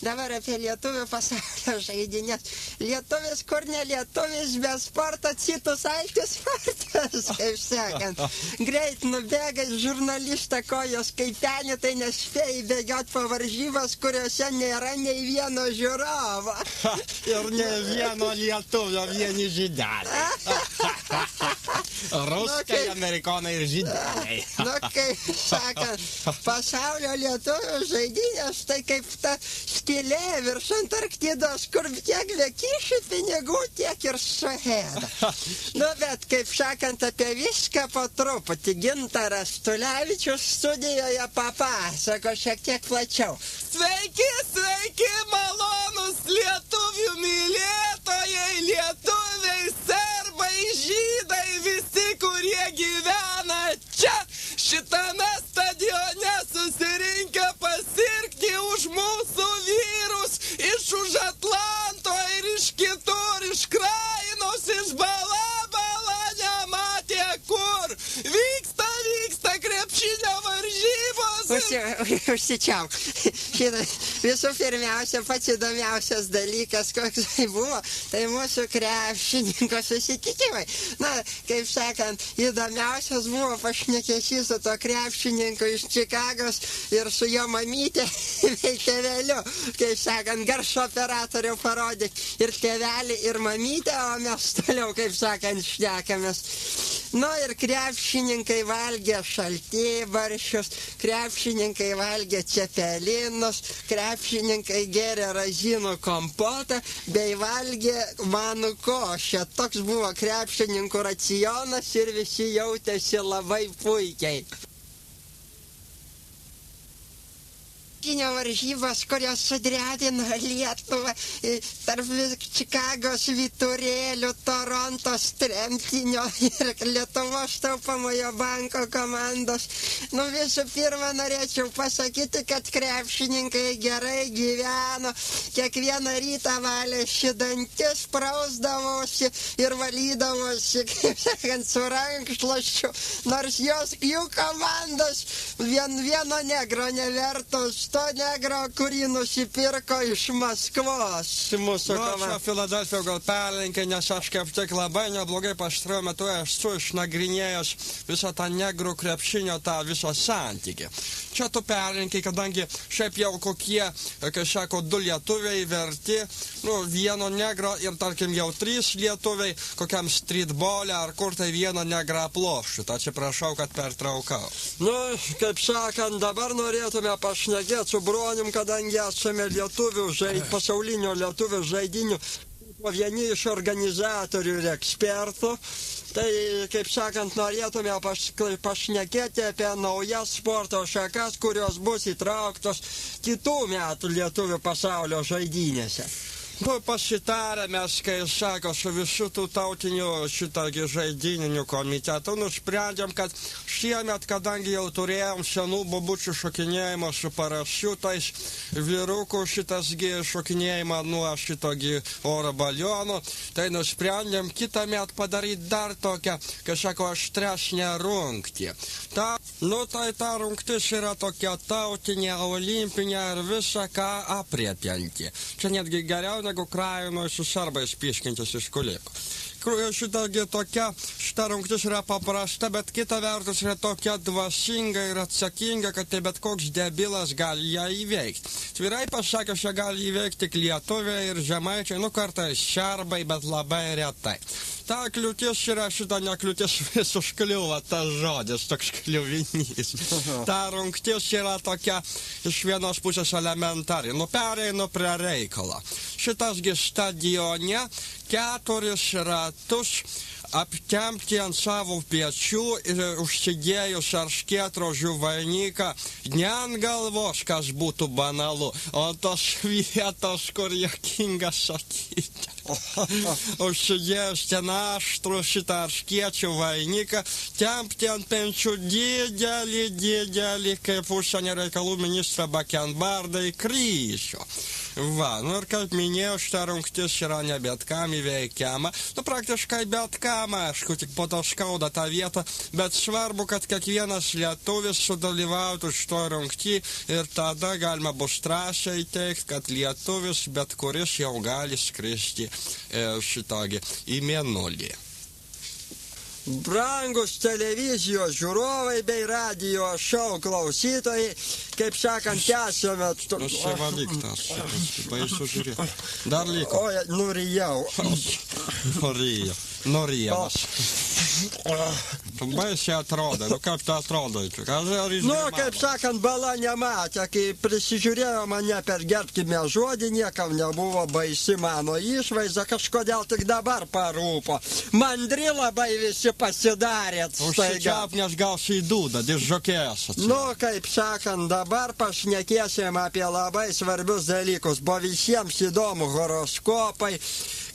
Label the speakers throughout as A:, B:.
A: Dabar apie lietuvių pasaulio žaidynės. Lietuvis, kur ne lietuvis, be sporto, citus altis sportas, kaip sakant. Greit nubėga žurnalistą kojos kaip penį, tai nespėjai bėgiot po varžybas, kuriuose nėra nei vieno žiūrovo.
B: Ir ne vieno lietuvio, vieni žydeliai. Ruskai, amerikonai ir žydeliai.
A: Nu, kaip sakant, pasaulio lietuvių žaidynės, tai kaip ta skylė virš Antarktidos, kur tiek vėkišių pinigų, tiek ir suėda. Nu, bet, kaip sakant, apie viską po truputį. Gintaras Tulevičius studijoje papasako šiek tiek plačiau.
C: Sveiki, sveiki, malonus lietuvių mylėtojai, lietuviai, serbai, žydai, visi, kurie gyvena čia, šitame stadione susirinkę pasirgti už mūsų vyrus, iš už Atlanto ir iš kitur, iš Krainos, iš Balabala, nematė kur. Vyksta krepšinio varžybos.
A: Užsičiauk. Visų pirmiausia, pats įdomiausias dalykas, koks tai buvo, tai mūsų krepšininko susitikimai. Na, kaip sakant, įdomiausias buvo pašnekesys su to krepšininku iš Čikagos ir su jo mamytė bei tėveliu. Kaip sakant, garso operatorių parodė ir tėvelį, ir mamytę, o mes toliau, kaip sakant, šnekamės. Nu, ir krepšininkai valgė šaltibarščius, krepšininkai valgė cepelinus, krepšininkai gėrė ražinų kompotą, bei valgė manų košę. Toks buvo krepšininkų racionas ir visi jautėsi labai puikiai. Varžybos, kurios sudretino Lietuvą tarp Čikagos vyturėlių, Torontos tremtinio ir Lietuvos taupomojo banko komandos. Nu, visų pirma, norėčiau pasakyti, kad krepšininkai gerai gyveno. Kiekvieną rytą valėsi dantis, prausdavosi ir valydavosi, kaip sakant, su rankšluosčiu. Nors jų komandos vieno negro nevertos. To negro, kurį nusipirko iš Maskvos mūsų komanda.
B: Aš Filadelfijoje gal perlenkė, nes aš kaip tik labai neblogai pastaruoju metu esu išnagrinėjęs visą tą negrų krepšinio, tą visą santykį. Čia tu perlenkiai, kadangi šiaip jau kokie, kai sako, 2 lietuviai verti, vieno negro ir tarkim jau 3 lietuviai, kokiam streetbole ar kur tai vieno negrą ploščių. Atsiprašau, kad pertraukau.
A: Nu, kaip sakant, dabar norėtume pašnekėti su Bronium, kadangi esame pasaulinio lietuvių žaidynių, vieni iš organizatorių ir ekspertų. Tai, kaip sakant, norėtume pašnekėti apie naujas sporto šakas, kurios bus įtrauktos kitų metų lietuvių pasaulio žaidynėse.
B: Pasitarę mes, kai sako, su visų tų tautinių žaidyninių komitetų, nusprendėm, kad šiemet, kadangi jau turėjom senų bobučių šokinėjimą su parašiutais, vyrukų šitasgi šokinėjimą nuo šitogi oro balionų, tai nusprendėm kitą metą padaryti dar tokią, kai sako, aštresnę rungtį. Tai ta rungtis yra tokia tautinė, olimpinė ir visa ką apriepianti. Čia netgi geriau negu Krainoje su serbais piškintis iš kulikų. Šita rungtis yra paprasta, bet kita vertus yra tokia dvasinga ir atsakinga, kad tai bet koks debilas gali ją įveikti. Tvirai pasakęs, ją gali įveikti tik lietuviai ir žemaičiai, kartais serbai, bet labai retai. Ta kliūtis yra nekliūtis, vis užkliuva tas žodis, toks kliuvinys. Ta rungtis yra tokia iš vienos pusės elementari. Pereinu prie reikalo. Šitasgi stadione 4 ratus aptempti ant savo pečių ir užsidėjus erškėtrožių vainiką ne ant galvos, kas būtų banalu, o tos vietos, kur juokinga sakyti. Užsidėjus ten aštrų šitą erškėčių vainiką, tempti ant penčių didelį, kaip užsienio reikalų ministrą Bakenbardą į kryžių. Va, nu ir kaip minėjau, šitą rungtis yra ne bet kam įveikiama. Nu, praktiškai bet kam, aišku, tik po to skauda tą vietą, bet svarbu, kad kiekvienas lietuvis sudalyvautų šito rungty ir tada galima bus drąsiai teikti, kad lietuvis bet kuris jau gali skristi šitągi į mėnulį.
A: Brangus televizijos žiūrovai bei radio šou klausytojai, kaip sakant, tęsiame...
B: Nusivalyk tas, baisu žiūrėti. Dar liko.
A: Oi, nurijau.
B: Norėjamas. Tu baisiai atrodo, nu kaip tai atrodo?
A: Nu, kaip sakant, bala nematė, kai prisižiūrėjo mane per gerbkime žodį, niekam nebuvo baisi mano išvaizda, kažkodėl tik dabar parūpo. Mandri labai visi pasidarėt.
B: Užsičiap, nes gausi į dūdą, diržokėjas.
A: Nu, kaip sakant, dabar pašnekėsim apie labai svarbius dalykus. Buvo visiems įdomu horoskopai,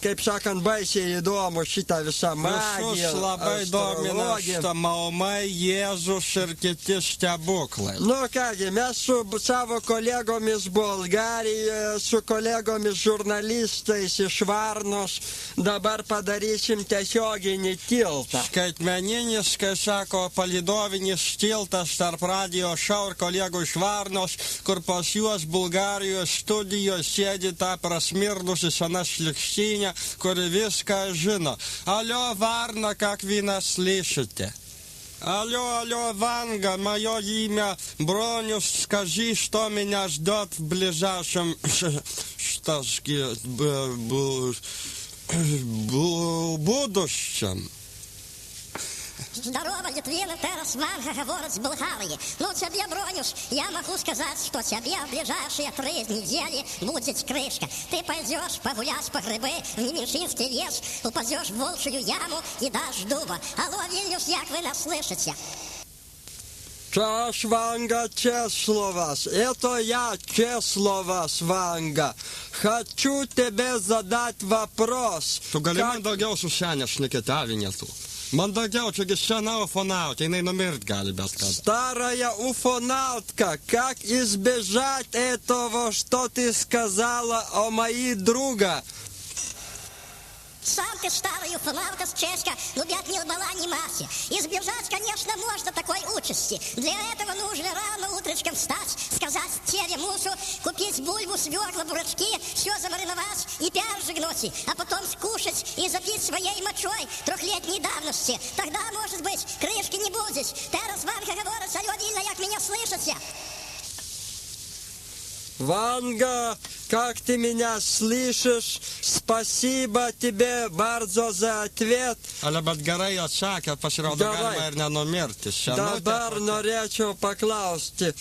A: kaip sakant, baisiai įdomu šitą visą magiją.
B: Visus labai domina šitą Maumai, Jėzus ir kiti stebuklai.
A: Nu kągi, mes su savo kolegomis Bulgarijoje, su kolegomis žurnalistais iš Varnos dabar padarysim tiesioginį tiltą.
B: Skaitmeninis, kai sako, palidovinis tiltas tarp radio šou ir kolegų iš Varnos, kur pas juos Bulgarijoje studijoje sėdi ta prasmirdusi sena šlikštynė, kuri viską žino. Alio, Varna, как вы нас слышите? Алло, Ванга, мое имя Бронюс, скажи, что меня ждет в ближайшем будущем.
D: Здорово, Литвин, Террас Ванга говорит с Болгарии. Ну, тебе, Бронюш, я могу сказать, что тебе в ближайшие 3 недели будет крышка. Ты пойдешь погулять по грибы в Немешинский лес, упадешь в волчью яму и дашь дуба. Алло, Вильнюс, як вы нас слышите?
A: Čas Vanga Česlovas. Это я, Česlovas Vanga. Хочу тебе задать вопрос.
B: Tu gali man daugiau su senė šnekėti avinėtų. Man daugiau, čiagi sena ufonautė, jinai numirt gali bet kada.
A: Старая уфонаутка, как избежать этого, что ты сказала о моей друга?
D: Сам ты старый уфонавтас чешка, лубят ни лбала, ни масси. Избежать, конечно, можно такой участи. Для этого нужно рано утречком встать, сказать теремусу, купить бульбу, свекла, бурачки, все замариновать и пержик гнуть, а потом скушать и запить своей мочой 3-летней давности. Тогда, может быть, крышки не будет. Террас Ванга говорит, алло, Вильна, як меня слышите?
A: Ванга, как ты меня слышишь? Спасибо тебе bardzo за ответ.
B: Ale bet gerai atsakė, pasirodo, galima ir nenumirti.
A: Dabar norėčiau paklausti.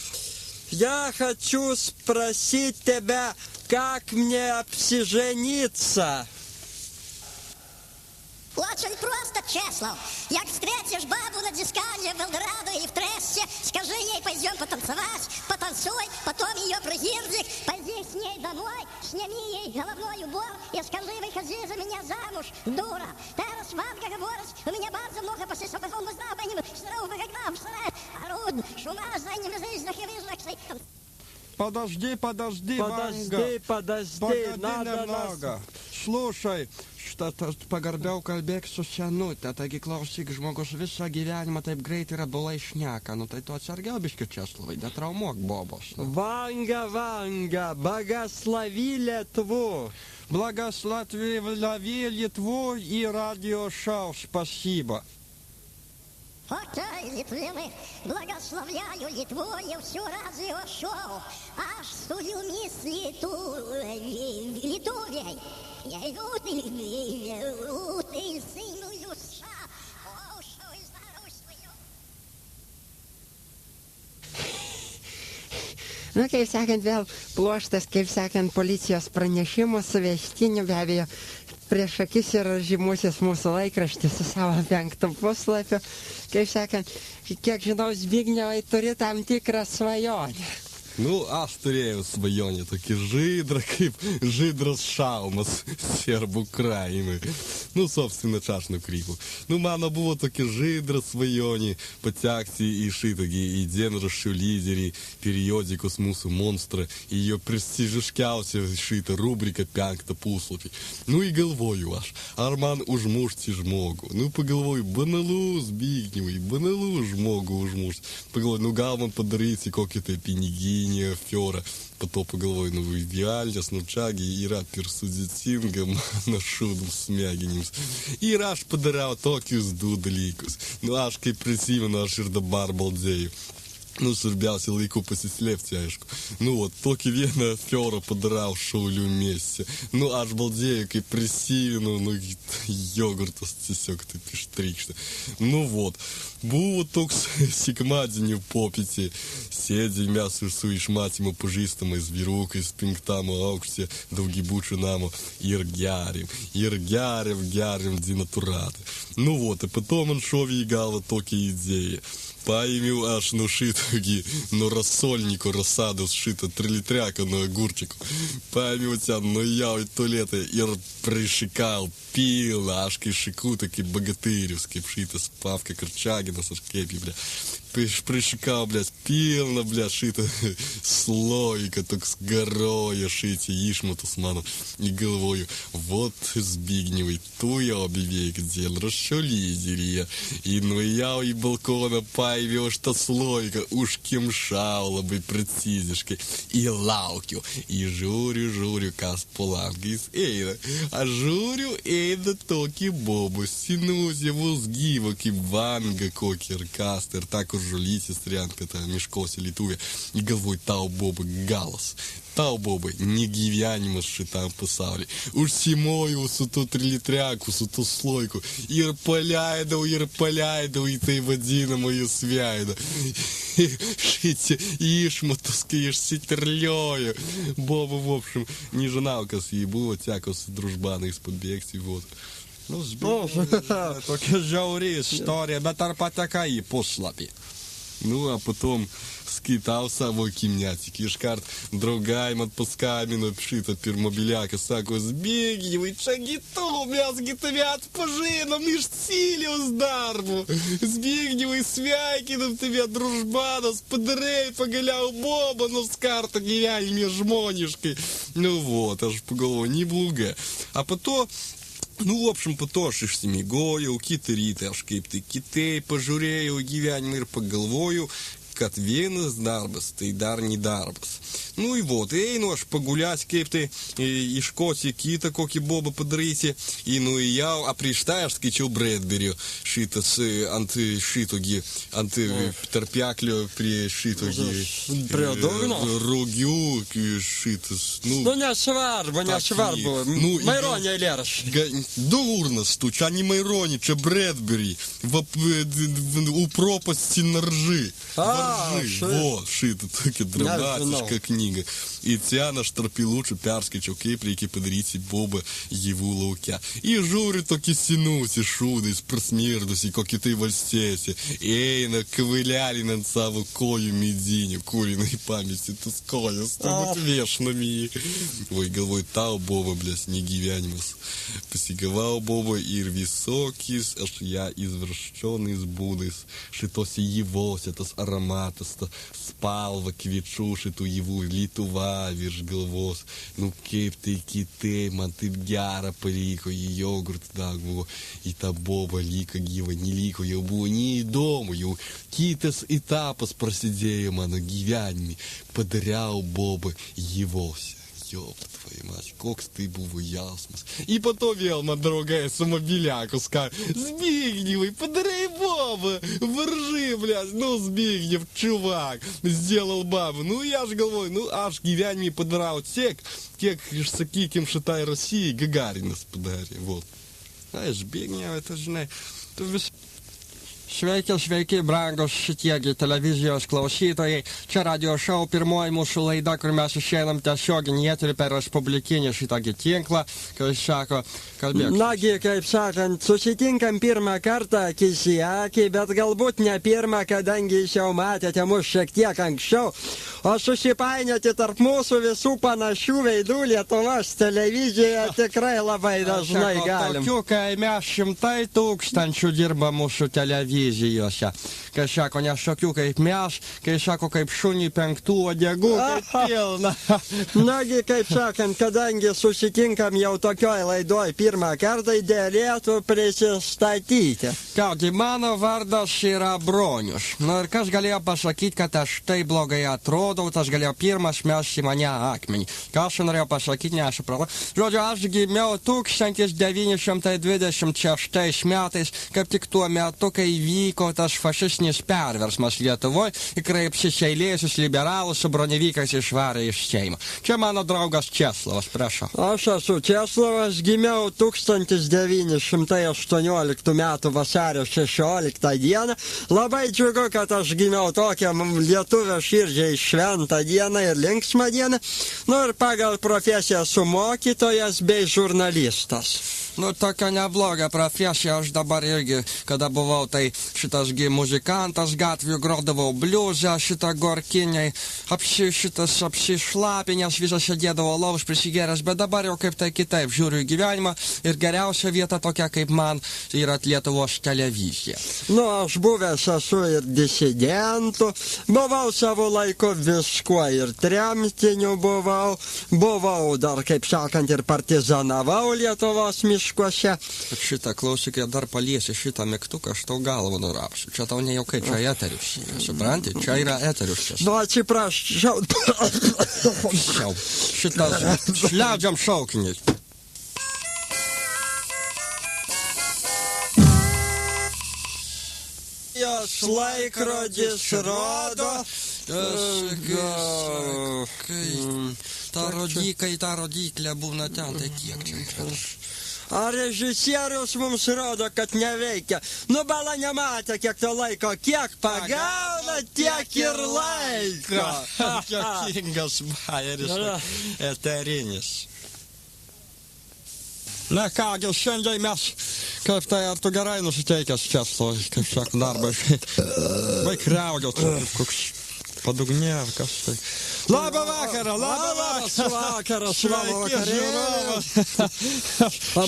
A: Я хочу спросить тебя, как мне обсижениться?
D: Очень просто, Чеслов. Як встретишь бабу на дискане в Элдорадо или в Трессе, скажи ей, пойдем потанцевать, потанцуй, потом ее пригирдик, пойди с ней домой, сними ей головной убор и скажи, выходи за меня замуж, дура. Террас Ванга говорит, у меня bardzo много посесов, мы знаем, что вы когда встать, орудь, шума, за ними жизнях и выжлах.
B: Подожди, Ванга.
A: Подожди, надо
B: немного. Слушай, pagarbiau kalbėk su senute, taigi klausyk, žmogus visą gyvenimą taip greit ir atbulai šneka, nu tai tu atsargiau biški Česlovai, netraumuok bobos.
A: Ванга, благослови Литву.
B: Благослови Литву и радиошоу, спасибо.
D: Окей, Литвины, благословляю Литву и всю радиошоу. Аж стую мисс Литувей.
A: Nu, kaip sakant, vėl pluoštas, kaip sakant, policijos pranešimų suvestinių, be abejo, prieš akis yra žymusis mūsų laikraštis su savo 5 puslapiu. Kaip sakant, kiek žinau, Zbignevai turi tam tikrą svajonę.
E: Nu, aš turėjau svajonę, tokį žydrą, kaip žydras šalmas serbų Ukrainai. Nu, собственно, aš nukrypau. Nu, mano buvo tokia žydra svajonė patekti į šitokį, į dienraščių lyderį, periodikos mūsų monstrą, į jo prestižiškiausią šitą rubriką 5 puslapį. Nu, įgalvoju aš, ar man užmušti žmogų. Nu, pagalvoju, banalus, Zbignevai, banalus žmogų užmušti. Pagalvoju, nu, gal man padaryti kokį tai piniginį афера. Потом pagalvoju, nu, idealės, nu, čiagi yra per sudėtinga mano šūdų smegenims. Ir aš padariau tokius du dalykus. Nu, aš kaip prisimenu, aš ir dabar baldėjau. Nu, svarbiausia laiku pasislėpti, aišku. Nu, o tokį vieną aferą padarau Šaulių mieste. Nu, aš baldėjau, kaip prisimenu, nu, jogurtas tiesiog taip ištrykšta. Nu, vot, buvo toks sekmadienio popietė. Sėdė mes su išmatymo pažįstamais vyrukais 5 aukšte daugiabučio namo ir geriam dinaturatą. Nu, vot, a potom man šovė į galvą tokią idėją. Paėmiau aš nuo šitokį, nuo rasolniko rasados šitą 3-litriaką nuo agurčikų. Paėmiau ten, nuėjau į tualetą ir prišikau pilną, aš kai šikau, tai kaip bagatyrius, kaip šitas Pavka Karčaginas, aš kaip jį, ble. Prišikau, ble, pilną, ble, šitą sloiką, toks garoja šitą išmatus mano. Ir galvoju, vot Zbignevai, tu jau beveik dienraščio lyderyje. Ir nuėjau į balkoną, paėmiau aš tą sloiką, užkimšau labai preciziškai. Ir laukiu. Ir žiūriu, kas po langais eina. Aš žiūriu, eina tokį bobą, sinusė, vos gyva, kaip vanga kokį ar kastą, ir ta, kur žolysis renka tą miškose Lietuvė. Ir galvoju, tau boba galas. Tau, bobai, negyvenimas šitam pasauliui. Užsimojau su to 3-litriaku, su to sloiku. Ir paleidau į tai vadinamąjį sveidą. Šitie išmatus, kai išsiterlioju. Boba, в общем, не žinau, kas jį buvo, teko su družbanais pabėgti, vot.
B: Nu, tokia žiauri istorija, bet ar pateka į puslapį?
E: Nu, a potom skaitau savo kimnetikį. Iškart draugai man paskambino šitą per mobiliaką. Sako, Zbignevai, čiagi tu, mesgi tave atpažinom iš Ciliaus darbo. Zbignevai, sveikinam tave, družbanas, padarei pagaliau bobą nors kartą gyvenime žmoniškai. Nu, vot, aš pagalvoju, neblogai. A po to, nu, в общем, po to aš išsimigojau, kitą rytą aš kaip tai kitaip pažiūrėjau gyvenimą ir pagalvojau, kad vienas darbas tai dar ne darbas. Nu, и вот, einu aš paguliać, kaip tai iškoti kitą kokį bobą padaryti. Ir nuėjau, a prieš tai aš skaičiau Bradbury šitas ant šitogį, ant tarpeklio prie šitogį
B: Prie dugno?
E: Rogių šitas.
B: Nu, nesvarbu.
E: Ну,
B: Maironio eilėraščiai.
E: Дурность тут, а не Майрони, че Брэдбери, у пропасти на ржи. Вот, šitą tokia dramatiška knyga. Ir ten aš tarp eilučių perskaičiau, kaip reikia padaryti bobą gyvų lauke. Ir žiūriu tokį sinusį šūdais, prasmirdusi, kokį tai valstėsi. Eina kvailelinant savo kojų medinių, kur jinai pamėsi tas kojas, turbūt viešnamį. Oi, galvoju, tau boba, blės, negyvenimas. Pasigavau bobą ir visokiais aš ją izvrščionais būdais. Šitose jyvose, tas aromatas, ta spalva kviečių šitų jyvų, Lietuva virš galvos. Nu, kaip tai kitai, man taip gera paliko, į jogurtą dag buvo, į tą bobą liko gyva, neliko, jau buvo neįdomu, jau kitas etapas prasidėjo mano gyvenime. Padariau bobą jyvose. Ёб твою мать, koks tai buvo jausmas. И потом vėl man draugai su mobiliaku Zbignevai, padarai bobą, varžy, blės, nu, Zbignev, čuvak, сделал бабу. Nu, aš galvoju, nu, aš gyvenime padarau tiek, kiek, sakykim, šitai Rusijai Gagarinas padarė, вот.
B: Ai, Zbignevai, tai žinai, tu vis Sveiki, brangus šitiegi televizijos klausytojai. Čia radio šou pirmoji mūsų laida, kur mes išeinam tiesioginį eterį per respublikinį šitągi tinklą, kai sako, kalbėk.
A: Nagi, kaip sakant, susitinkam pirmą kartą akis į akį, bet galbūt ne pirmą, kadangi jūs jau matėte mus šiek tiek anksčiau, o susipainioti tarp mūsų visų panašių veidų Lietuvos televizijoje tikrai labai dažnai galim.
B: Tokių, kai mes 100 000 dirba mūsų televizijose. Kai sako, ne šokių kaip mes, kai sako, kaip šunį 5 uodegų, kaip pilna.
A: Nagi, kaip sakant, kadangi susitinkam jau tokioj laidoj pirmą kartą, dėlėtų prisistatyti.
B: Kągi, mano vardas yra Bronius. Nu ir kas galėjo pasakyti, kad aš tai blogai atrodau, tas galėjo pirmas mesti mane akmenį. Ką aš norėjau pasakyti, nesupratau. Žodžiu, aš gimiau 1926 metais, kaip tik tuo metu, kai vyko tas fašistinis perversmas Lietuvoje, kai apsiseilėjusius liberalus su bronevykais išvarė iš Seimo. Čia mano draugas Česlovas, prašau.
A: Aš esu Česlovas, gimiau 1918 metų vasario 16 dieną. Labai džiugu, kad aš gimiau tokią lietuvio širdžiai šventą dieną ir linksmą dieną. Nu ir pagal profesiją esu mokytojas bei žurnalistas.
B: Nu, tokia nebloga profesija, aš dabar irgi, kada buvau, tai šitasgi muzikantas gatvių grodavau bliuzą, šitą gorkiniai, šitas apsišlapinės, visas sėdėdavo lovus prisigėręs, bet dabar jau kaip tai kitaip žiūriu į gyvenimą ir geriausia vieta tokia kaip man yra Lietuvos televizija.
A: Nu, aš buvęs esu ir disidentų, buvau savo laiko viskuo ir tremtiniu buvau dar, kaip sakant, ir partizanavau Lietuvos miškuose.
B: Šitą klausyk, dar paliesi šitą mygtuką, aš tau galvą nurapsiu. Čia tau nejaukai, čia eterius. Supranti, čia yra eterius.
A: Nu, atsiprašau.
B: Šitas šliadžiam šaukinį.
A: Jos laikrodis rodo.
B: Ta rodiklė būna ten, tai kiek čia.
A: A režisierius mums rodo, kad neveikia. Nu, bala nematė, kiek to laiko. Kiek pagauna, tiek ir laiko.
B: Jokingas bajeris, eterinis. Na kągi, šiandien mes, kaip tai, ar tu gerai nusiteikęs Česlovai, kaip sako, darbą. Vaik riaugio, koks padugnė, kas tai. Labą vakarą,
A: Labas vakaras, labą vakarėlį.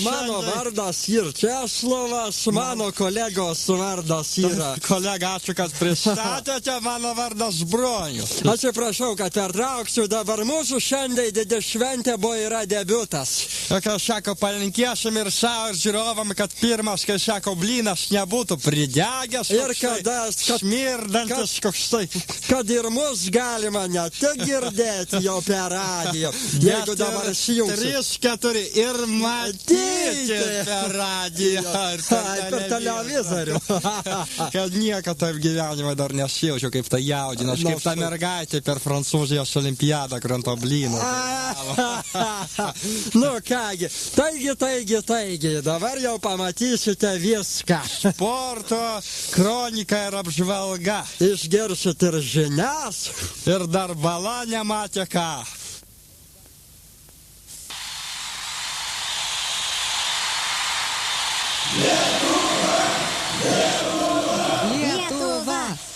A: Mano vardas ir Česlovas, mano kolegos vardas yra.
B: Kolega, ačiū, kad pristatėte, mano vardas Bronius.
A: Atsiprašau, kad pertrauksiu, dabar mūsų šiandien didė šventė buvo yra debiutas.
B: Kai sako, palinkėsim ir savo, ir žiūrovam, kad pirmas, kai sako, blynas nebūtų pridegęs,
A: ir kada
B: smirdantis koks tai.
A: Kad ir mus galima ne tik girdėti jau per radiją. Jeigu dabar įsijungsi.
B: 3-4 ir matyti per radiją.
A: Per televizorių.
B: Kad nieko taip gyvenime dar nesijaučiu, kaip tai jaudinas, kaip ta mergaitė per Prancūzijos olimpiadą kranto blyną.
A: Nu kągi, taigi, dabar jau pamatysite viską.
B: Sporto, kronika ir apžvalga.
A: Išgirsit ir žinias.
B: Ir dar bala nematė ką.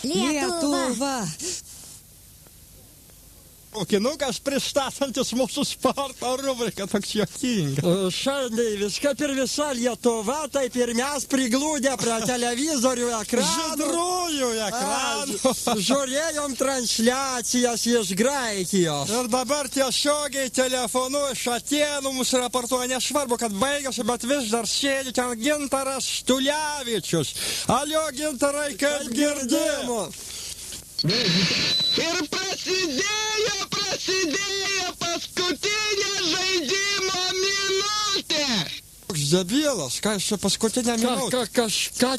F: Lietuva!
B: Mokinukas pristatantis mūsų sporto rubriką, toks juokingas.
A: Šiandien viską ir visa Lietuva, taip ir mes priglūdę prie televizorių ekranų.
B: Žydrųjų ekranų.
A: Žiūrėjom transliacijas iš Graikijos.
B: Ir dabar tiesiogiai telefonu iš Atėnų mums raportuoja, nesvarbu, kad baigėsi, bet vis dar sėdi ten Gintaras Stulevičius. Alio, Gintarai, kaip girdėjimo?
C: Ir prasidėjo paskutinė žaidimo minutė.
B: Koks debilas, ką čia paskutinę minutę?
A: Ką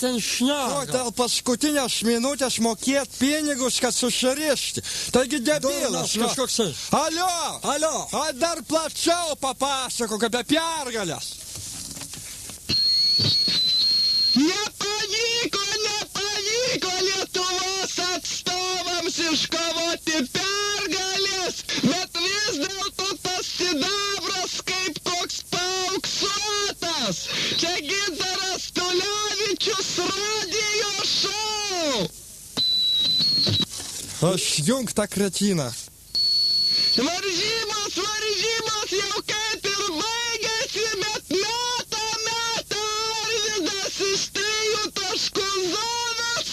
A: ten šneka?
B: O dėl paskutinės minutės mokėt pinigus, kad susirišti. Taigi debilas.
A: Kažkoks.
B: Alio, dar plačiau papasakok apie pergalės.
C: Nepavyko! pavyko Lietuvos atstovams iškovoti pergalės, bet vis dėlto tas sidabras kaip koks paauksuotas. Čia Gintaras Tulevičius radijo šou.
B: Aš jung tą kretiną.
C: Varžybos jau kaip ir baigėsi, bet meta Arvydas iš 3 taškų zonos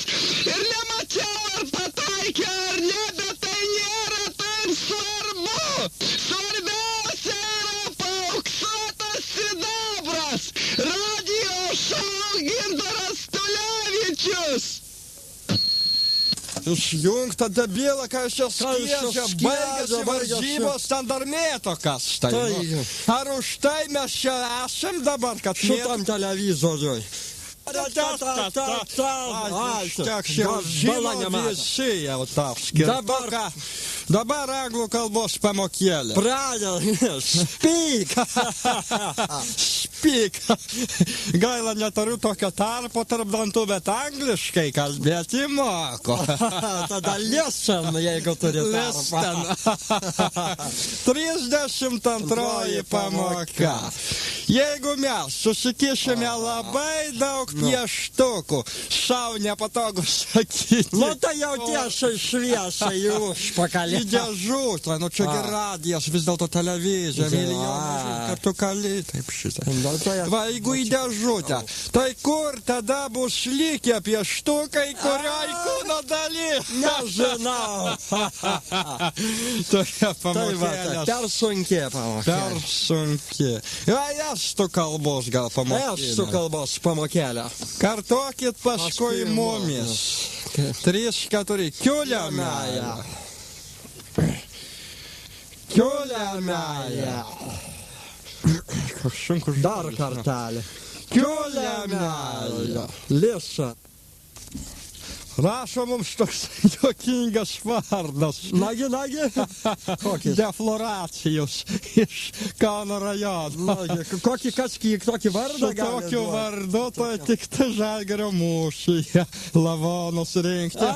C: ir nemačiau ar pataikė ar ne, bet tai nėra taip svarbu. Svarbiausia yra paauksuotas sidabras. Radijo šou Gintaras Tulevičius.
B: Išjungta debila, ką aš čia skiedžia, baigėsi varžybos, ten dar mėto kas tai. Ar už tai mes čia esam dabar, kad
G: Šitam televizoriui.
B: Visi jau taški. Dabar anglų kalbos pamokėlė.
G: Speak!
B: Speak. Gaila, neturiu tokio tarpo tarp dantų, bet angliškai kalbėti moku.
G: Tada listen, jeigu turi tarpą.
B: 32 pamoka. Jeigu mes susikišime labai daug pieštukų, sau nepatogu sakyti.
G: Nu tai jau tiesiai šviesai į užpakalį.
B: Į dėžutę, nu čia radijas, vis dėlto televizija, milijonai kartų kali, taip šitą. Va, jeigu į dėžutę, tai kur tada bus likę pieštukai, kurioj kūno daly?
G: Nežinau.
B: Tokia pamokėlė.
G: Per sunki pamokėlė.
B: Per sunki. Ja, estų kalbos gal pamokėlė.
G: Estų kalbos pamokėlė.
B: Kartokit paskui mumis. 3-4. Kiuliamėja. Kiuliamėja.
G: Dar kartelį.
B: Kiuliamėja.
G: Lisa.
B: Rašo mums toks juokingas vardas.
G: Nagi. Kokis?
B: Defloracijos iš Kauno rajono.
G: Kokį kažkiek tokį vardą
B: Su tokiu vardu, tai tik tai Žalgirio mūšyje lavonus rinkti.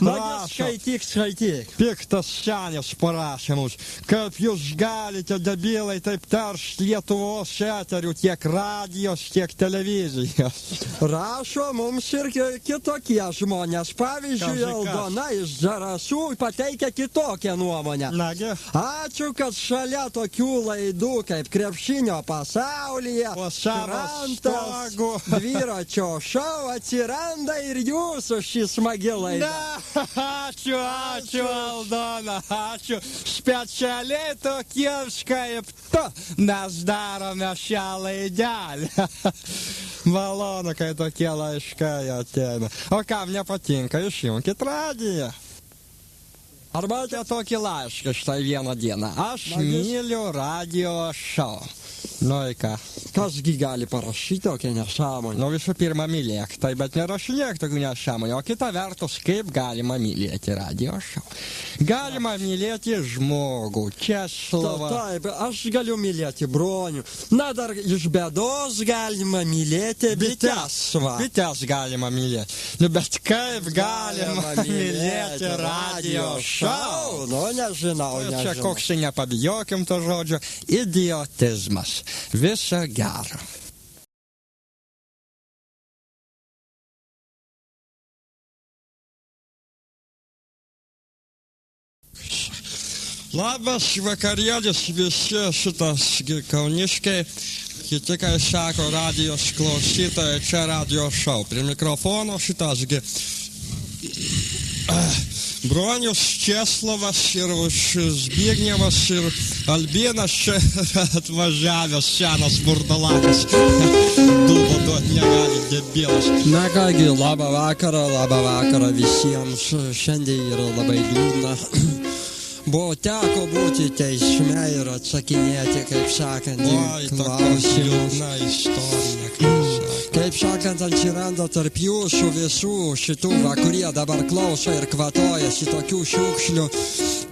G: Nagi, skaityk.
B: Piktas senis parašė mums, kaip jūs galite, debilai, taip teršti Lietuvos eterių, tiek radijos, tiek televizijos.
G: Rašo mums ir kitokie žmonės. Pavyzdžiui, Aldona iš Zarasų pateikia kitokią nuomonę.
B: Nagi.
G: Ačiū, kad šalia tokių laidų kaip Krepšinio pasaulyje, Šrantas, Dviračio šou atsiranda ir jūsų šį smagi laida.
B: Ačiū, Aldona, ačiū. Specialiai tokiems kaip tu mes darome šią laidelę. Malonu, kai tokie laiškai ateina. O kam nepatinka, išjunkit radiją. Arba tokį laišką štai vieną dieną. Aš myliu radio šou. Nu, į ką?
G: Kasgi gali parašyti tokią nesąmonę?
B: Nu, visų pirma, mylėk, tai bet nerašinėk tokių nesąmonių. O kita vertus, kaip galima mylėti radio šou? Galima mylėti žmogų, Česlovą.
G: Taip, aš galiu mylėti Bronių. Na, dar iš bėdos galima mylėti bites.
B: Bites galima mylėti. Nu, bet kaip galima mylėti radio šou?
G: Nu, nežinau.
B: Čia koks nepabijokim to žodžio. Idiotizmas. Viso gero. Labas vakarėlis visi šitas kauniškai, kiti, kai sako radijos klausytojai, čia radio šou. Prie mikrofono šitasgi Bronius, Česlovas ir Zbignevas ir Albinas čia atvažiavęs senas burdalakas. Dulbo duot negali, debilas.
G: Na kągi, labą vakarą visiems. Šiandien yra labai liūdna. Teko būti teisme ir atsakinėti, kaip sakant,
B: Oi, tokia liūdna istorija.
G: Kaip sakant, atsiranda tarp jūsų visų šitų, kurie dabar klauso ir kvatoja šitokių šiukšlių,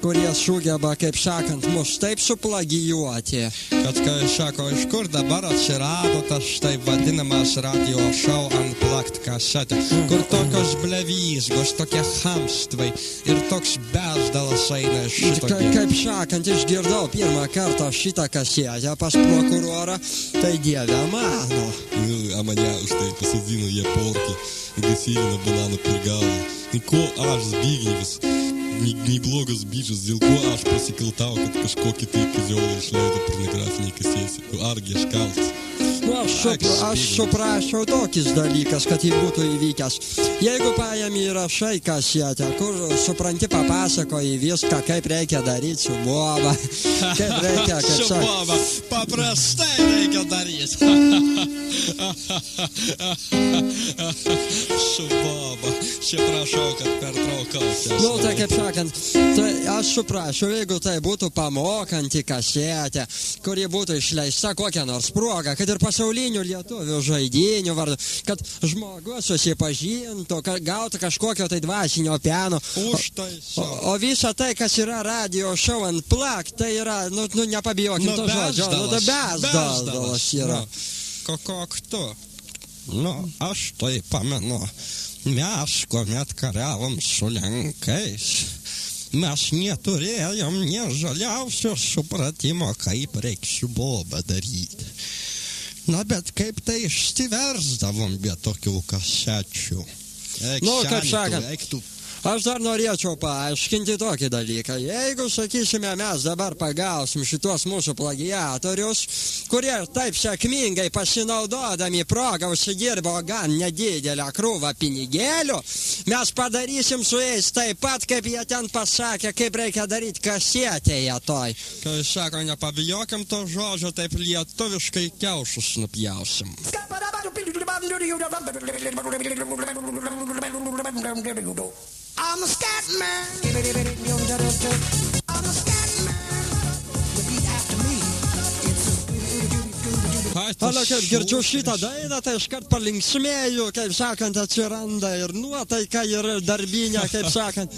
G: kurie sugeba, kaip sakant, mus taip suplagijuoti.
B: Kad, kai sako, iš kur dabar atsirado tas taip vadinamas radio show Unplugged kasetė, kur tokios blevyzgos, tokie hamstvai ir toks bezdalas eina iš šito.
G: Kaip sakant, išgirdau pirmą kartą šitą kasetę pas prokurorą, tai dieve mano.
E: А меня уж tai pasodino jie porki, gasylino bananų per galvą. Tai ko aš Zbignevas, nei blogas bičias, dėl ko aš prasikaltau, kad kažkokį tai kaziolą išleido pornografiniai kasėsi. Argi aš kaltas.
G: Nu, aš suprasčiau tokis dalykas, kad jį būtų įvykęs. Jeigu paėmė įrašai kasetę, kur supranti papasakoji viską, kaip reikia daryti su boba, kaip reikia, kaip
B: Su boba, paprastai reikia daryti. Su boba, čia prašau, kad pertraukau.
G: Nu, tai kaip sakant, tai aš suprasčiau, jeigu tai būtų pamokanti kasetė, kuri būtų išleista kokią nors progą, kad ir pasaulinių lietuvių žaidynių vardu, kad žmogus susipažintų, kad gautų kažkokio tai dvasinio peno. O visa tai, kas yra radio show Unplugged, tai yra, nepabijokim to žodžio, bezdalas yra.
B: Kokok tu? Aš tai pamenu, mes kuomet kariavom su lenkais, mes neturėjom nė žaliausio supratimo, kaip reiksiu bobą daryti. Bet kaip tai išsiversdavom be tokių kasečių.
G: Kaip sakant, aš dar norėčiau paaiškinti tokį dalyką. Jeigu, sakysime, mes dabar pagausim šitos mūsų plagiatorius, kurie taip sėkmingai pasinaudodami progą užsidirbo gan nedidelę krūvą pinigėlių, mes padarysim su jais taip pat, kaip jie ten pasakė, kaip reikia daryti kasetėje toj.
B: Kai sako, nepabijokim to žodžio, taip lietuviškai kiaušus nupjausim.
C: I'm a scat man. I'm a scat man. Repeat after me.
G: Ale kaip girdžiu šitą dainą, tai iškart palinksmėjau, kaip sakant, atsiranda ir nuotaika, ir darbinė, kaip sakant.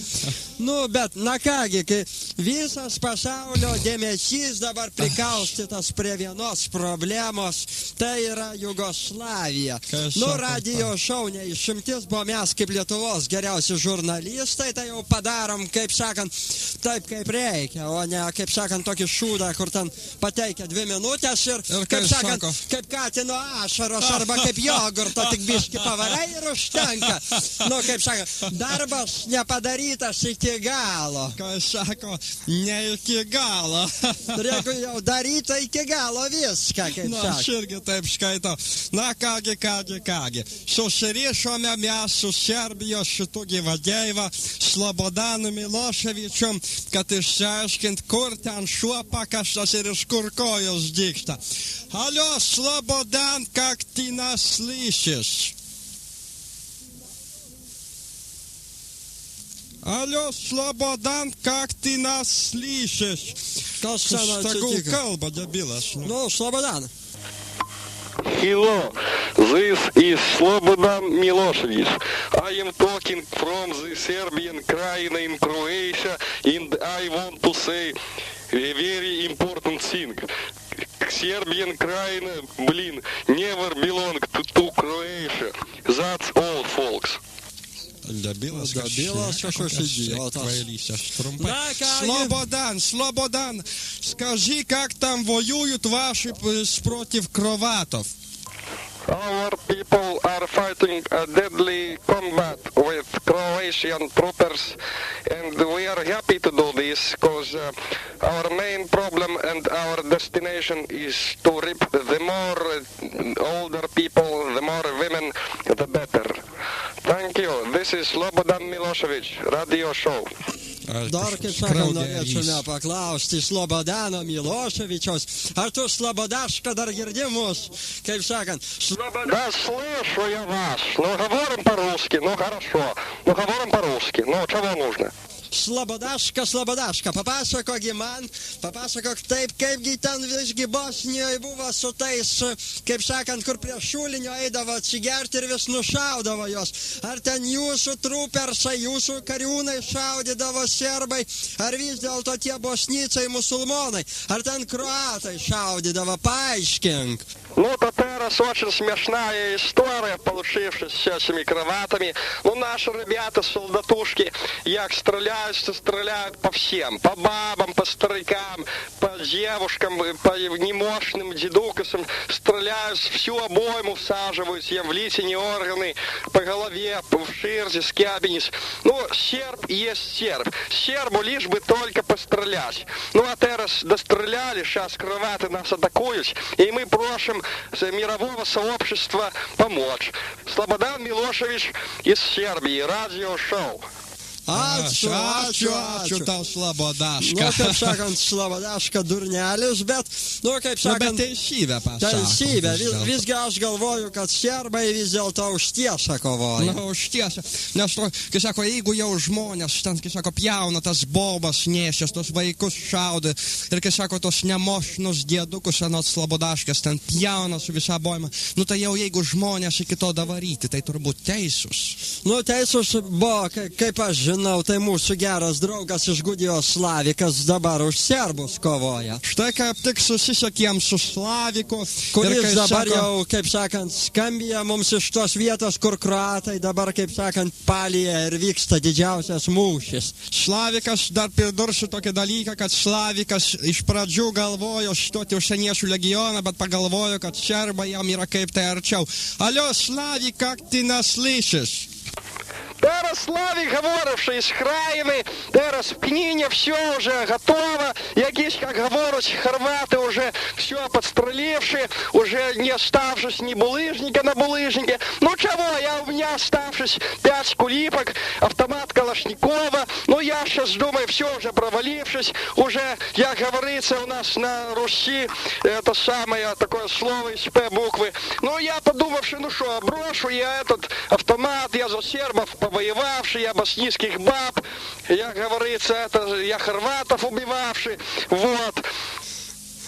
G: Bet, kągi, kai visas pasaulio dėmesys dabar prikaustytas prie vienos problemos, tai yra Jugoslavija. Radio show neišimtis, buvo mes kaip Lietuvos geriausi žurnalistai, tai jau padarom, kaip sakant, taip kaip reikia, o ne, kaip sakant, tokį šūdą, kur ten pateikia 2 minutės ir kaip sakant, kaip katino ašaros arba kaip jogurto, tik biški pavarai ir užtenka. Kaip sako, darbas nepadarytas iki galo.
B: Kai sako, ne iki galo.
G: Reikia jau daryti iki galo viską, kaip sako.
B: Aš irgi taip skaitau. Kągi. Susirišome mes su Serbijos šitų gyvadėjimą Slobodanu Miloševičium, kad išsiaiškint, kur ten šuo pakastas ir iš kur kojos dygsta. Алло, Слободан, как ты нас слышишь? Алло, Слободан, как ты нас слышишь?
G: Kas ten
B: Tegul kalba, debilas.
G: Slobodan.
H: Hello, this is Slobodan Milosevic. I am talking from the Serbian Krajina in Croatia, and I want to say a very important thing. Serbian Krajina, never belonged to Croatia. That's all, folks.
B: Debilas
G: kažkoks idiotas.
B: Slobodan, скажи, как там воюют ваши против кроватов?
H: Our people are fighting a deadly combat with Croatian troopers, and we are happy to do this because our main problem and our destination is to rip the more older people, the more women, the better. Thank you. This is Slobodan Milosevic, radio show.
G: Dar, kaip sakant, norėčiau paklausti Slobodano Miloševičiaus. Ar tu, Slobodaška, dar girdi mus? Kaip sakant,
H: Да, слышу я вас. Говорим по-русски, хорошо. Говорим по-русски. Чего нужно?
G: Slabodaška, papasakogi man, papasakok taip, kaipgi ten visgi Bosnijoje buvo su tais, kaip sakant, kur prie šulinio eidavo atsigerti ir vis nušaudavo jos. Ar ten jūsų trupersai, jūsų kariūnai šaudydavo serbai, ar vis dėlto tie bosnycai musulmonai, ar ten kroatai šaudydavo, paaiškink.
H: Ну, Татерас очень смешная история, получившись с этими кроватами. Ну, наши ребята, солдатушки, як стреляют по всем. По бабам, по старикам, по девушкам, по немощным дедукасам. Стреляют, всю обойму всаживают им в литине органы, по голове, в ширзе, скябенис. Ну, серб есть серб. Сербу лишь бы только пострелять. Ну, а Терас достреляли, сейчас кроваты нас атакуют, и мы просим мирового сообщества помочь. Slobodan Milošević из Сербии, радиошоу.
B: Ačiū tau, Slabodaška.
G: Nu, kaip sakant, Slabodaška durnelis, bet, nu, kaip sakant...
B: Bet teisybė pasako.
G: Teisybė, visgi aš galvoju, kad serbai vis dėlto už tiesą kovoja.
B: Na, už tiesą. Nes, kai sako, jeigu jau žmonės, ten, kai sako, pjauna tas bobas nešęs, tos vaikus šaudė, ir, kai sako, tos nemošnus dėdukus anot Slabodaškės, ten pjauna su visą bojimą, nu, tai jau jeigu žmonės iki to davaryti, tai turbūt teisus.
G: Nu, teisus buvo, kaip aš žinau, tai mūsų geras draugas iš Gudijos Slavikas dabar už serbus kovoja.
B: Štai kaip tik susisiekėm su Slaviku.
G: Kuris dabar jau, kaip sakant, skambija mums iš tos vietos, kur kroatai dabar, kaip sakant, palyja ir vyksta didžiausias mūšis.
B: Slavikas, dar pridursiu tokį dalyką, kad Slavikas iš pradžių galvojo stoti užsieniečių legioną, bet pagalvojo, kad serbai jam yra kaip tai arčiau. Alio, Slavik, как ты нас слышишь?
H: Терас Славик, говоривший из Краины, Терас в Книне все уже готово, якісь, как говорят, хорваты уже все подстрелившие, уже не оставшись ни булыжника на булыжнике. Ну чего, у меня оставшись 5 кулипок, автомат Калашникова, ну я сейчас думаю, все уже провалившись, уже, как говорится, у нас на Руси, это самое такое слово из П буквы. Ну я подумавший, ну что, брошу я этот автомат, я за сербов повоевавший, я боснийских баб, я, говорится, это, я хорватов убивавший, вот.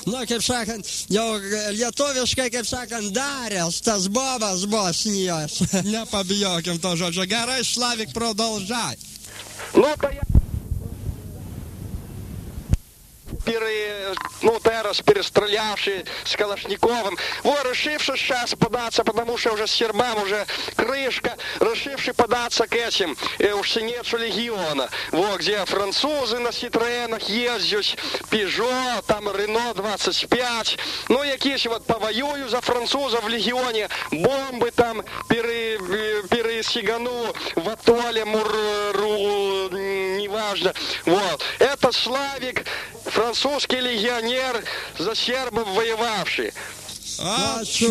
G: Nu, kaip sakant, jau lietuviškai, kaip sakant, daręs tas bobas Bosnijos.
B: Nepabijokim to žodžio. Gerai, Slavik, продолжай.
H: Ну, то я... Терас, перестрелявший с Калашниковым, решивший сейчас податься, потому что уже с сербам уже крышка, решивший податься к этим Ушенецу легиона, где французы на Ситроенах ездят, Пежо, там Рено 25, ну, якісь повоюю за французов в легионе, бомбы там пересигану в атоле Мурру, неважно, это Славик, французский легионер, за сербов воевавший.
G: Ačiū,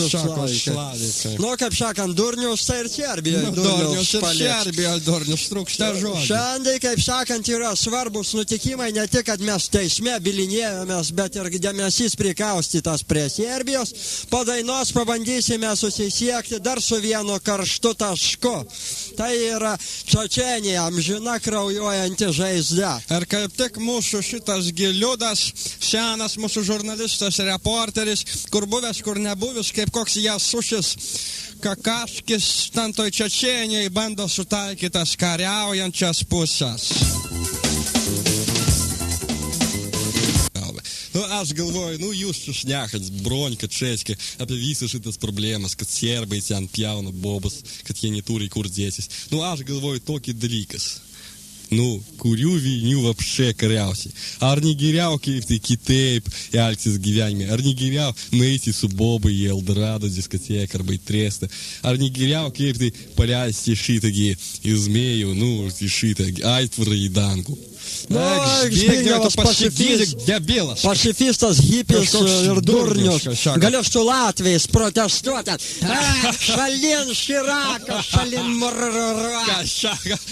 G: Slavikai. Nu, kaip sakant, durnius tai ir Serbijoje.
B: Durnius ir Serbijoje, durnius trūksta žodžių.
G: Šiandien, kaip sakant, yra svarbus nutikimai, ne tik, kad mes teisme bilinėjomės, bet ir dėmesys prikaustytas prie Serbijos. Po dainos pabandysime susisiekti dar su vienu karštu tašku. Tai yra Čečenija, amžina kraujuojanti žaizda.
B: Ir kaip tik mūsų šitas Giliudas, senas mūsų žurnalistas, reporteris, kur buvęs, kur nebuvęs, kaip koks Jasušis Kakaškis, ten toj Čečenijai bando sutaikytas kariaujančias pusės. Nu, aš galvoju, jūs čia šnekat, Bronka, Čečka, apie visas šitas problemas, kad serbai ten pjauna bobas, kad jie neturi kur dėtis. Nu, aš galvoju, tokį dalykas. Nu, kurių vilnių vapšė kariausiai. Ar negeriau kaip tai kitaip elgtis gyvenime? Ar negeriau nueiti su bobai į Eldorado diskoteką arba į Trestą? Ar negeriau kaip tai paleisti šitągi į zmėjų, šitą aitvarą į dangų?
G: Zbignevas pacifistas, hipis ir durnius. Galėtų Latvijais protestuoti. Šalin Širakas, šalin Murrakas.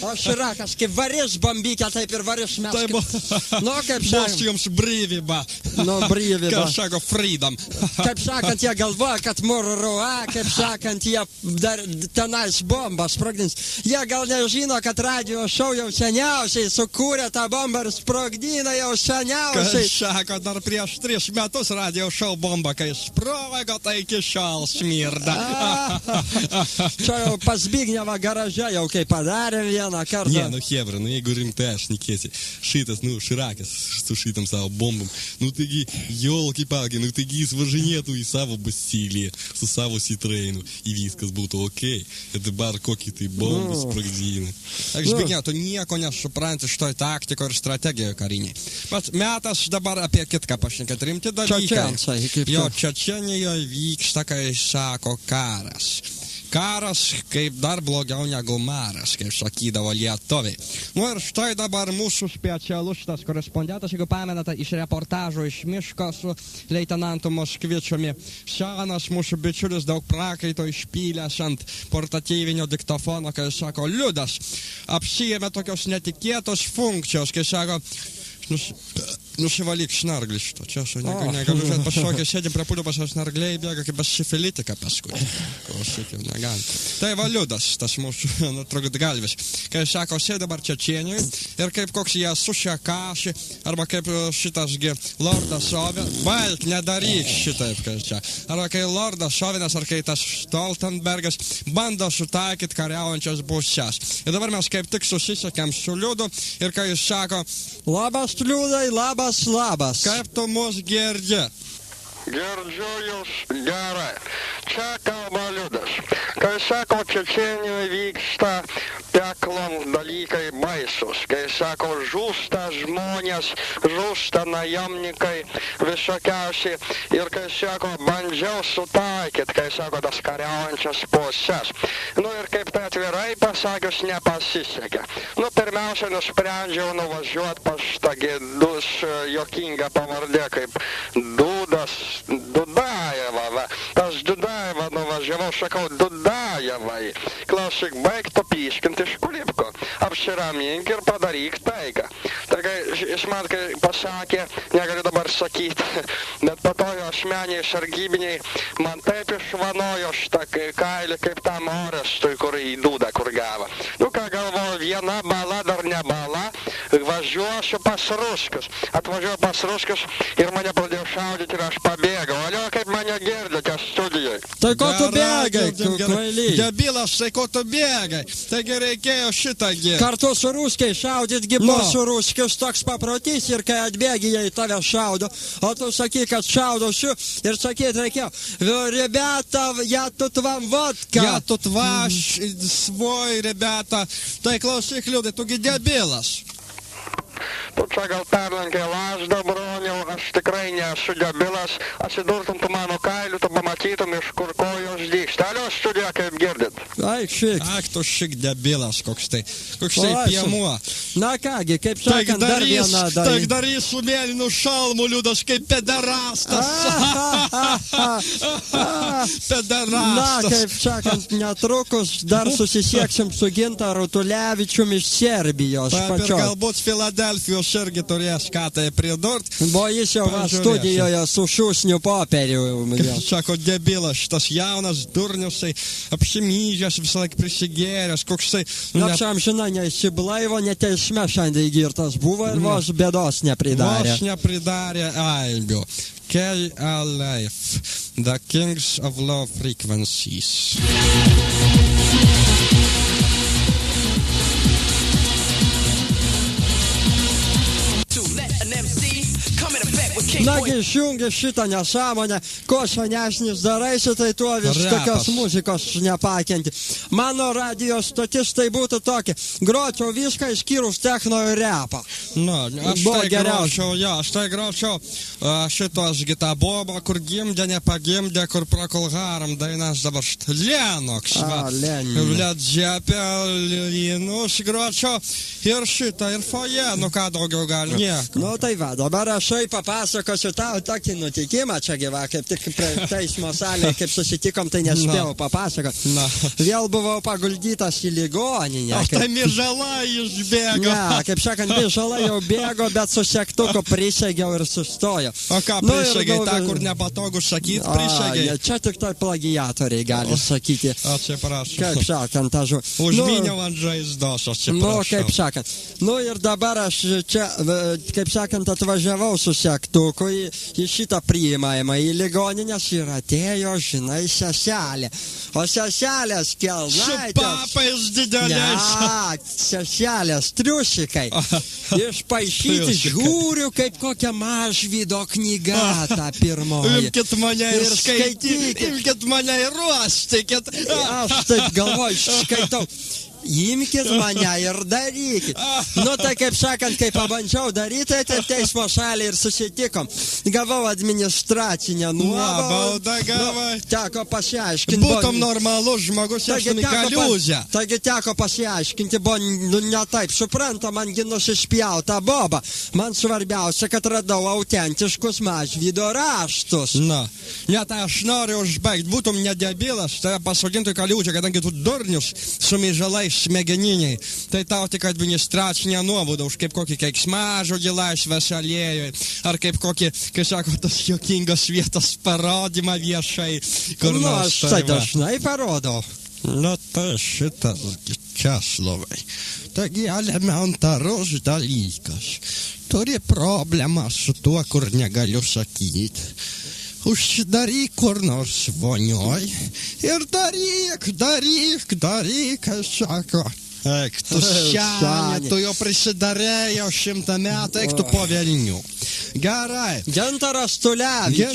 G: O Širakas, kaip varys bombykė, taip ir varys mes. Kaip
B: Bus jums brīvība.
G: Brīvība.
B: Kā saka, freedom.
G: Kaip sakant, jie galvoja, kad Murrua, kaip sakant, jie dar tenais bombas sprogdins. Jie gal nežino, kad radio šou jau seniausiai sukūrė tą bombą ir sprogdina jau seniausiai.
B: Sako, dar prieš 3 metus radio šou bomba, kai sprogo, tai iki šiol smirda.
G: Čia jau pas Zbignevą garaže jau kaip padarėm vieną kartą.
E: Ne, Hebra, jeigu rimtai aš nekėsi, šitas, Širakas su šitam savo bombom, taigi, jolki-palki, taigi jis važinėtų į savo Basiliją, su savo Citroenu, į viskas būtų okei. Ir dabar kokį tai bombus sprogdina.
B: Aš Zbigniew, tu nieko nesupranti šitoj taktiko ir strategijoje kariniai. Bet metas dabar apie kitką pašnekėti, rimti dalykai. Jo, Čečėnijoje vyksta, kai sako, karas. Karas kaip dar blogiau negu maras, kaip sakydavo lietuviai. Ir štai dabar mūsų specialus šitas korespondentas, jeigu pamenate, iš reportažo iš miško su leitenantu Moskvičiumi. Senas mūsų bičiulis daug prakaito išpylęs ant portatyvinio diktofono, kai sako, Liudas apsijėmė tokios netikėtos funkcijos, kai sako, nusivalyk šnarglį šito. Čia aš negaliu žiūrėti, pašokė, sėdė prie pūlių, pas šnargliai bėga kaip šifilitika paskui. O šiaip negali. Tai va Liudas, tas mūsų trukdgalvis. Kai sako, sėdė dabar Čečėnijoj ir kaip koks jie sušekaši, arba kaip šitasgi Lordas Sovė, baik, nedaryk šitaip, kai čia. Arba kai Lordas Sovinas, ar kai tas Stoltenbergas bando sutaikyti kariaujančias pusės. Ir dabar mes kaip tik susisiekėm su Liudu ir kai jis sako,
G: labas Liudai, labas.
B: Kaip tu mus girdi?
H: Girdžiu jūs gerai. Čia kalba Liudas. Kai sako, Čečėnijoje vyksta peklon dalykai baisus. Kai sako, žūsta žmonės, žūsta najamnikai visokiausiai. Ir kai sako, bandžiau sutaikyti, kai sako, tas kariaujančias pusės. Ir kaip tai atvirai pasakius, nepasisekė. Pirmiausia, nusprendžiau nuvažiuoti pas tagidus jokingą pavardę kaip Dudajeva. Tas Dudajeva nuvažiavau, sakau, Dudajevai. Klausyk, baig to pyškinti iš kulipko. Apsiramink ir padaryk taiką. Tai kai jis man pasakė, negaliu dabar sakyti, bet po to jo asmeniai sargybiniai man taip išvanojo šitą kailį kaip tam Orestui, kur į Dudą kur gavo. Ką galvoju, viena bala dar ne bala, važiuosiu pas ruskius. Atvažiuoju pas ruskius ir mane pradėjo šaudyti ir aš pabėgau. Alio, kaip mane girdite studijai.
G: Tai ko tu bėgai, kvaily?
B: Debilas, tai ko tu bėgai? Taigi reikėjo šitą girti.
G: Kartu su ruskiai šaudytgi pas ruskius toks paprotys ir kai atbėgi, jie į tave šaudo. O tu sakai, kad šaudosiu ir sakyti reikėjo. Ребята, я тут вам водка.
B: Я тут ваш свой, ребята. Tai klausyk, Liudai, tugi debilas.
H: Tu čia gal perlankė lasdą, broniau, aš tikrai nesu debilas. Atsidurtum tu mano kailiu, tu pamatytum, iš kur kojos dyksta. Alio, studija, kaip girdit.
G: Ai, šik.
B: Ak, tu šik debilas, koks tai piemuo.
G: Na kągi, kaip sakant, dar vieną darį.
B: Tak darys su mėlynu šalmu, Liudas, kaip pederastas. Pederastas.
G: Na, kaip sakant, netrukus dar susisieksim su Gintaru Tulevičiumi iš Serbijos pačios.
B: Ir galbūt Filadelfijos irgi turės ką tai pridurt.
G: Buvo jis jau studijoje su šūsniu popieriu.
B: Sako, debilas, šitas jaunas durniusai, apsimyžęs, visą laik prisigėręs, koksai...
G: Šiam žinai, neįsiblaivo, neteisme šiandien girtas buvo ir vos bėdos nepridarė.
B: Vos nepridarė aibių. KLF, The Kings of Low Frequencies.
I: To let an MC come in effect
G: Nagi išjungi šitą nesąmonę, kuo šanesnis daraisi, tai tuo vis tokios muzikos nepakenti. Mano radio stotis tai būtų tokia, gročiau viską išskyrus techno ir repą.
B: Aš tai gročiau šitos gita boba, kur gimdė, nepagimdė, kur prakulharam dainas dabar Lenoks. Led Zeppelin, gročiau ir šitą, ir foje, ką daugiau gali.
G: Tai va, dabar aš papasakosiu tau tokį nutikimą čia gyva, kaip tik prie teismo salėje, kaip susitikom, tai nespėjau papasakoti. Vėl buvau paguldytas į ligoninę.
B: Tai mižala išbėgo.
G: Ne, kaip sakant, mižala jau bėgo, bet su sektuku prisegiau ir sustojo.
B: O ką prisegiai, tą, kur nepatogu sakyti, prisegiai?
G: Čia tik tai plagiatoriai gali sakyti.
B: Atsiprašau.
G: Kaip sakant, aš...
B: Užminiau ant žaizdos, atsiprašau.
G: Kaip sakant. Ir dabar aš čia, kaip sakant, atvažiavau su sektuku į šitą priimąjimą į ligoninės ir atėjo, žinai, seselė. O seselės kelnaitės...
B: Su papais dideliais.
G: Ne, seselės triušikai. Išpaišyti žiūriu, kaip kokia Mažvydo knyga ta pirmoji.
B: Imkit mane ir skaitykit. Imkit mane ir ruostykit.
G: Aš taip galvoju, skaitau. Imkit mane ir darykit. Tai kaip sakant, kai pabandžiau daryti, tai teismo šalį ir susitikom. Gavau administracinę nuobaudą. Teko pasiaiškinti.
B: Būtum normalus žmogus, aš galiūzę.
G: Taigi teko pasiaiškinti, buvo ne taip supranta, mangi nusispjauta boba. Man svarbiausia, kad radau autentiškus Mažvydo raštus.
B: Tai aš noriu užbaigti. Būtum nedebilas, tai pasodintų į kaliūzę, kadangi tu durnius su mižalais smegeniniai, tai tau tik administracinė nuobauda už kaip kokį keiksmažodį laisvės alėjoj, ar kaip kokį, kai sako, tas juokingas vietos parodymą viešai.
G: Aš tai dažnai parodau.
B: Tai šitas Česlovai. Taigi elementarus dalykas. Turi problemą su tuo, kur negaliu sakyti. Užsidaryk kur nors vonioj ir daryk, sako. Eik, tu šianė, tu jau prisidarėjo 100 metų, eik tu po velnių. Gerai.
G: Gintaras Tulevičius.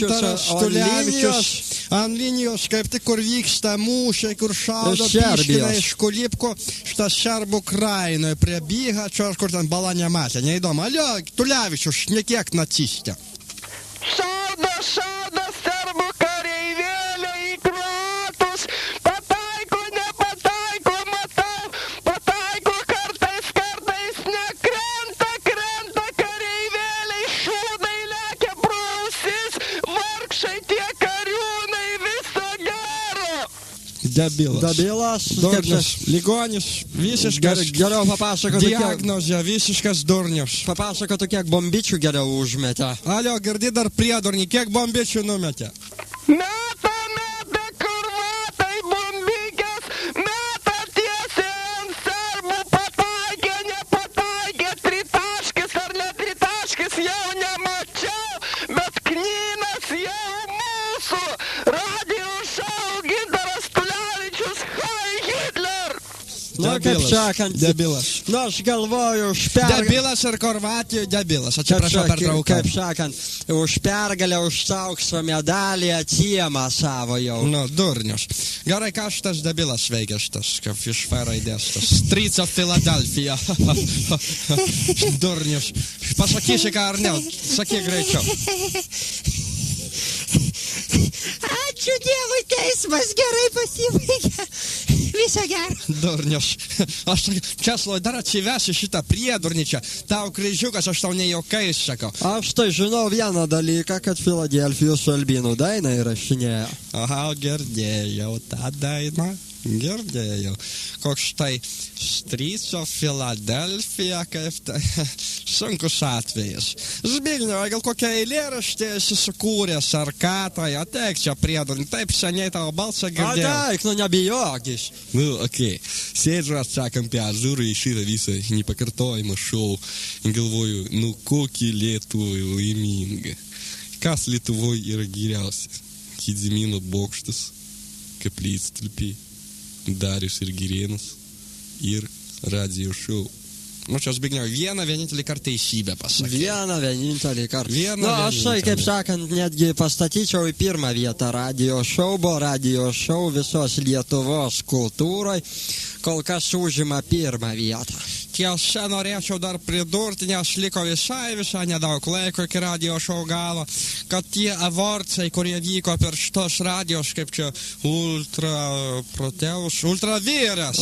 B: Ant linijos, kaip tik kur vyksta mūšiai, kur šaudo piškina iš Kulipko, šitas serbų Ukrainoje prie Bihačio, kur ten bala nematė, neįdomu. Alio, Tulevičius, nekiek nacistė.
H: Šaudo serbų kareivėlio į kroatus, pataiko, nepataiko, matau, pataiko kartais nekrenta, kareivėliai, šūdai lekia pro ausis, vargšai tie kariūnai, viso gero.
G: Debilas.
B: Ligonis, visiškas.
G: Geriau papasakotų,
B: diagnozė, visiškas durnius.
G: Papasakotų, kiek bombičių geriau užmetė.
B: Alio, girdi dar priedurnį, kiek bombičių numetė?
H: Meta, kur matai bombikės, meta tiesiai ant serbų, pataikė, nepataikė, tritaškis ar ne tritaškis, jau nemačiau, bet knynas jau mūsų, radio šou, Gintaras Tulevičius, Hai Hitler!
G: Kaip sakant,
B: debilas.
G: Aš galvoju,
B: Debilas ir Korvatijoje debilas, atsiprašau per trauką.
G: Kaip sakant, už pergalę, už aukso medalį atsiema savo jau.
B: Durnius. Gerai, ką šitas debilas veikia šitas, kaip iš raidės, tas Streets of Philadelphia. Durnius. Pasakysi ką ar ne, sakyk greičiau.
A: Ačiū Dievui, teismas gerai pasibaigė. Viso gero.
B: Durnius. Aš Česlovai dar atsivesiu šitą priedurnį čia. Tau kryžiukas, aš tau ne juokais sakau.
G: Aš tai žinau vieną dalyką, kad Filadelfijos albinų dainą įrašinėjo.
B: Aha, girdėjau tą dainą. Girdėjau. Koks štai Streets of Philadelphia, kaip tai sunkus atvejis. Zbignevai, gal kokią eilėraštį esi sukūręs, ar ką tai, ateik čia priedurnį, taip seniai tavo balsą girdėjau.
G: Ateik, nebijokis.
E: Okei. Sėdžiu atsakant prie žiūriu į šitą visą nepakartojimą šou. Galvoju, kokį Lietuvai laimingą. Kas Lietuvoj yra geriausias? Gedimino bokštas, Koplytstulpiai, Darius ir Girėnas ir radio šou.
B: Nu, čia Zbigniau, vienintelį kartą teisybę pasakė.
G: Vienintelį kartą. Aš tai,
B: vienintelį.
G: kaip sakant, netgi pastatyčiau į pirmą vietą radio šou, bo radio šou visos Lietuvos kultūrai kol kas užima pirmą vietą.
B: Tiesa, norėčiau dar pridurti, nes liko visai nedaug laiko iki radio šou galo, kad tie avortsai, kurie vyko per šitos radijos, kaip čia ultravėrės,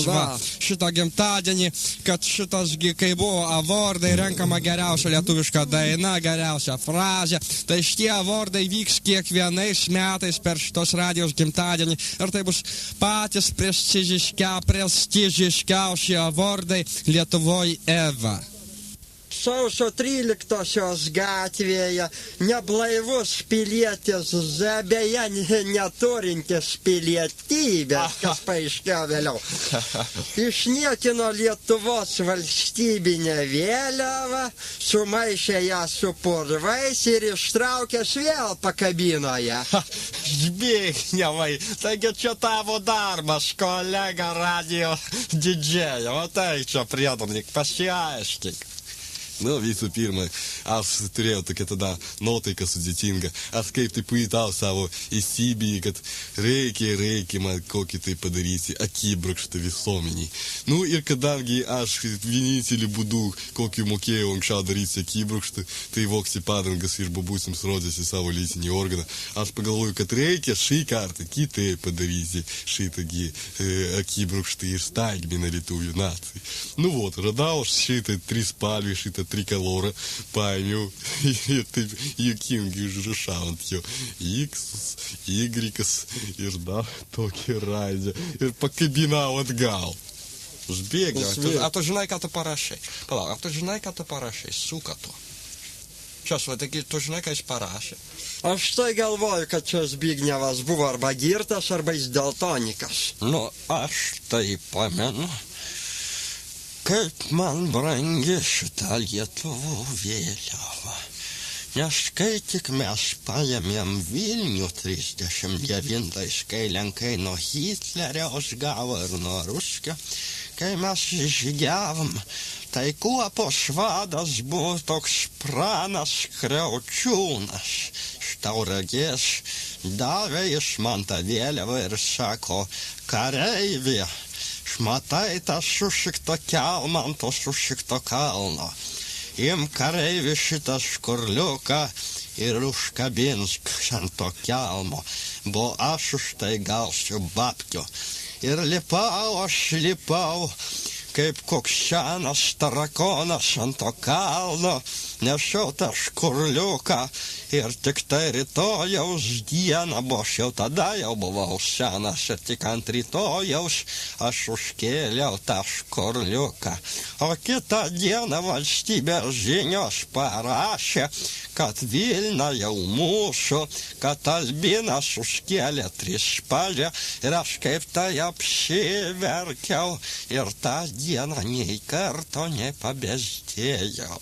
B: šitą gimtadienį, kad šitasgi, kai buvo avordai, renkama geriausia lietuviška daina, geriausia frazė, tai šitie avordai vyks kiekvienais metais per šitos radijos gimtadienį ir tai bus patys prestižiškiausi avordai Lietuvos Eva.
G: Sausio 13-osios gatvėje neblaivus pilietis, beje, neturintis pilietybės, kas paaiškėjo vėliau, išniekino Lietuvos valstybinę vėliavą, sumaišė ją su purvais ir ištraukęs vėl pakabino ją.
E: Zbignevai, taigi čia tavo darbas, kolega radio didžėjo, o tai čia priedarnik, pasiaiškink. Nu, visų pirma, aš turėjau tokia tada nuotaiką sudėtinga. Aš kaip tai pajutau savo įsibijį, kad reikia man kokį tai padaryti akibrokštą visuomeniai. Nu, ir kadangi aš vienintelį būdų, kokį mokėjau anksčiau daryti akibrokštą, tai vokti padangas ir babūsims rodėsi savo lytinį organą, aš pagalvoju, kad reikia šį kartą kitai padaryti šitągi akibrokštą ir staigmeną lietuvių nacijai. Nu, vot, radau aš šitą trispalvį, šitą trikolorą, paėmiau ir taip juokingai užrašau ant jo X, Y ir dar tokį raidę ir pakabinau atgal.
B: Zbigniau, a tu žinai, ką tu parašai? Palauk, a tu žinai, ką tu parašai? Suka tu. Čia, taigi, tu žinai, ką jis parašė?
G: Aš tai galvoju, kad čia Zbignevas buvo arba girtas, arba jis deltonikas.
I: Nu, aš tai pamenu. Kaip man brangi šitą Lietuvų vėliavą. Nes kai tik mes paėmėm Vilnių 39, kai Lenkai nuo Hitleriaus gavo ir nuo Ruskio, kai mes žygiavom, tai kuopos vadas buvo toks Pranas Kriaučiūnas. Štauragės davė iš man tą vėliavą ir sako, kareivė, šmatai tą sušiktą kelmą ant to sušikto kalno. Im kareivi šitą škurliuką ir užkabinsk ant to kelmo, bo aš už tai gausiu babkių. Ir lipau, aš lipau, kaip koks senas tarakonas ant to kalno, nešiau tą škurliuką ir tik tai rytojaus dieną, bo aš jau tada jau buvau senas ir tik ant rytojaus aš užkėliau tą škurliuką. O kitą dieną valstybės žinios parašė, kad Vilna jau mūsų, kad Albinas užkėlė trispalvę ir aš kaip tai apsiverkiau ir tą dieną nei karto nepabezdėjau.